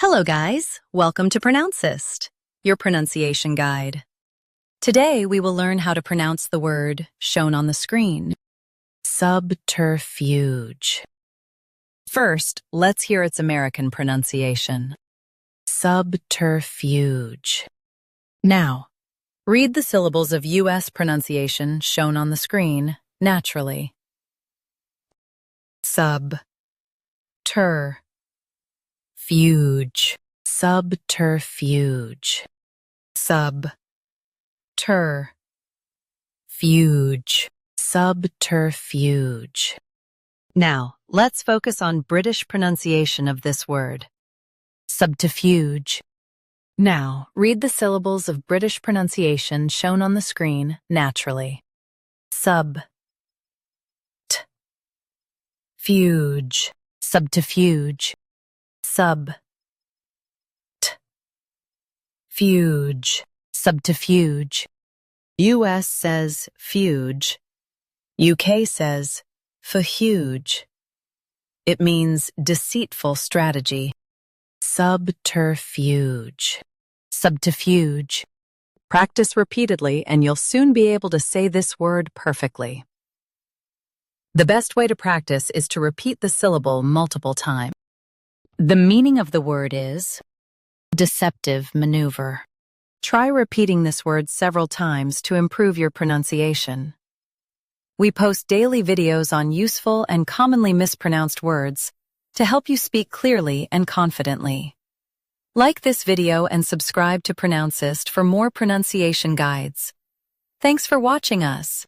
Hello guys, welcome to Pronouncist, your pronunciation guide. Today we will learn how to pronounce the word shown on the screen, subterfuge. First, let's hear its American pronunciation, subterfuge. Now, read the syllables of U.S. pronunciation shown on the screen naturally. Subterfuge, subterfuge, subterfuge, subterfuge. Now, let's focus on British pronunciation of this word, subterfuge. Now, read the syllables of British pronunciation shown on the screen naturally. Fuge, subterfuge, fuge, subterfuge. US says fuge. UK says fuhuge. It means deceitful strategy. Subterfuge, subterfuge. Practice repeatedly and you'll soon be able to say this word perfectly. The best way to practice is to repeat the syllable multiple times. The meaning of the word is deceptive maneuver. Try repeating this word several times to improve your pronunciation. We post daily videos on useful and commonly mispronounced words to help you speak clearly and confidently. Like this video and subscribe to Pronouncist for more pronunciation guides. Thanks for watching us.